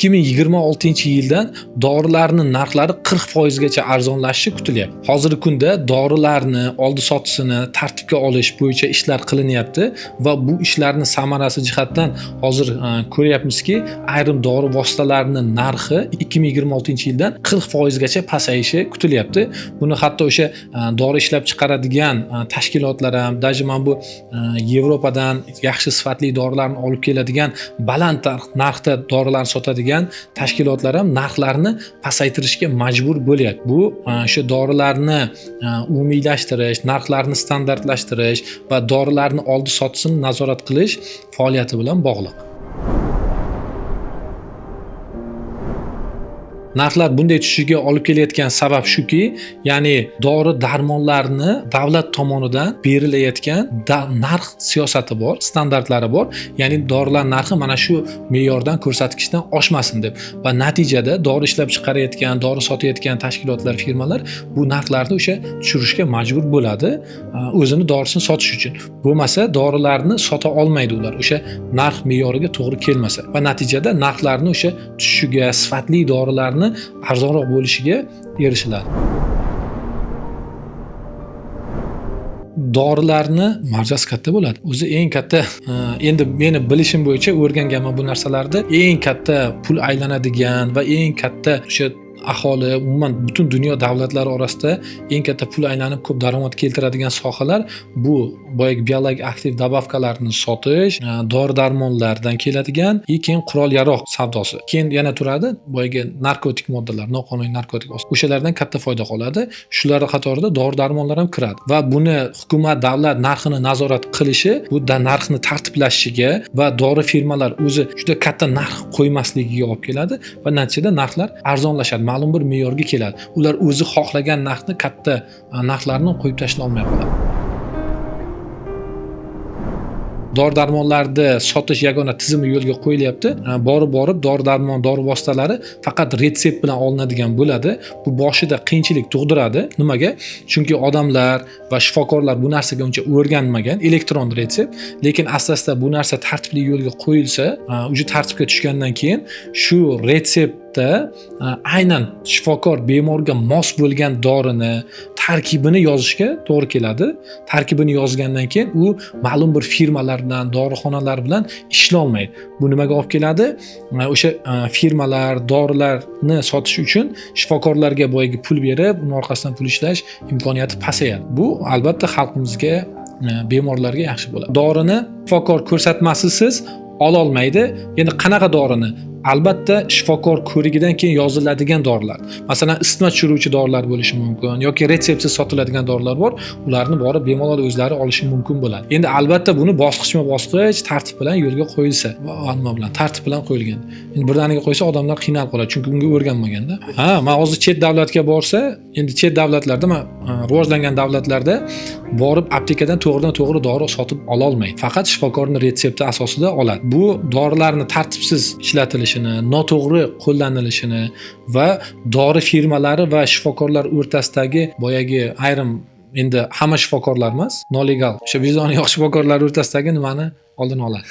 2026-yildan dorilarning narxlari 40% gacha arzonlashishi kutilyapti. Hozirgi kunda dorilarni oldi sotisini tartibga olish bo'yicha ishlar qilinyapti va bu ishlarning samarasi jihatdan hozir ko'ryapmizki, ayrim dori vositalarining narxi 2026-yildan 40% gacha pasayishi kutilyapti. Buni hatto o'sha dori ishlab chiqaradigan tashkilotlar ham, даже mana bu Yevropadan yaxshi sifatli dorilarni olib keladigan baland narxda dorilarni sotadigan tashkilotlar ham narxlarni pasaytirishga majbur bo'lyapti. Bu o'sha dorilarni umumiylashtirish, narxlarni standartlashtirish va dorilarni oldi sotisini nazorat qilish faoliyati bilan bog'liq. Narxlar bunday tushishiga olib kelayotgan sabab shuki, ya'ni dori-darmonlarni davlat tomonidan berilayotgan narx siyosati bor, standartlari bor. Ya'ni dorilar narxi mana shu me'yordan, ko'rsatkichdan oshmasin deb va natijada dori ishlab chiqarayotgan, dori sotayotgan tashkilotlar, firmalar bu narxlarni o'sha tushirishga majbur bo'ladi, o'zini dorisini sotish uchun. Bo'lmasa dorilarni sota olmaydi ular, o'sha narx me'yoriga to'g'ri kelmasa va natijada narxlarni o'sha tushishiga, sifatli dorilarni arzonroq bo'lishiga erishiladi. Dorilarni marjasi katta bo'ladi. O'zi eng katta, endi meni bilishim bo'yicha o'rganganman bu narsalarni, eng katta pul aylanadigan va eng katta o'sha aholi, umuman butun dunyo davlatlari orasida eng katta pul aylanib ko'p daromad keltiradigan sohalar bu boyagi biologik aktiv dabavkalarni sotish, dori-darmonlardan keladigan, keyin qurol-yarog' savdosi. Keyin yana turadi boyagi narkotik moddalar, noqonuniy narkotik o'shalardan katta foyda qoladi. Shular qatorida dori-darmonlar ham kiradi va buni hukumat, davlat narxini nazorat qilishi, bu narxni tartiblashishiga va dori firmalar o'zi juda katta narx qo'ymasligiga olib keladi va natijada narxlar arzonlashadi. Ma'lum bir me'yorga keladi. Ular o'zi xohlagan narxni, katta narxlarni qo'yib tashlay olmay qoladi. Dori-darmonlarni sotish yagona tizimi yo'lga qo'yilyapti. Borib dori-darmon, dori vositalari faqat retsept bilan olinadigan bo'ladi. Bu boshida qiyinchilik tug'diradi. Nimaga? Chunki odamlar va shifokorlar bu narsaga uncha o'rganmagan, elektron retsept. Lekin asta-asta bu narsa tartibli yo'lga qo'yilsa, uje tartibga tushgandan keyin shu retseptda aynan shifokor bemorga mos bo'lgan dorini tarkibini yozishga to'g'ri keladi. Tarkibini yozgandan keyin u ma'lum bir firmalar bilan, dorixonalar bilan ishlolmaydi. Bu nimaga olib keladi? O'sha firmalar dorilarni sotish uchun shifokorlarga boyagi pul berib, uning orqasidan pul ishlash imkoniyati pasayadi. Bu albatta xalqimizga, bemorlarga yaxshi bo'ladi. Dorini shifokor ko'rsatmasisiz ololmaydi. Endi qanaqa dorini? Albatta shifokor ko'rigidan keyin yoziladigan dorilar. Masalan, isitma tushiruvchi dorilar bo'lishi mumkin yoki retseptsiz sotiladigan dorilar bor. Ularni borib bemalol o'zlari olishi mumkin bo'ladi. Endi albatta buni bosqichma-bosqich tartib bilan yo'lga qo'yilsa va nima bilan tartib bilan qo'yilgan. Endi birdaniga qo'ysa odamlar qiynalib qoladi, chunki bunga o'rganmaganda. Men hozir chet davlatga borsa, endi chet davlatlarda, rivojlangan davlatlarda borib aptekadan to'g'ridan-to'g'ri dori sotib ola olmaydi. Faqat shifokorning retsepti asosida oladi. Bu dorilarni tartibsiz ishlatilishini, noto'g'ri qo'llanilishini va dori firmalari va shifokorlar o'rtasidagi boyagi ayrim, endi hamma shifokorlar emas, nolegal, o'sha vijdoni yo'q shifokorlar o'rtasidagi nimani oldini oladi.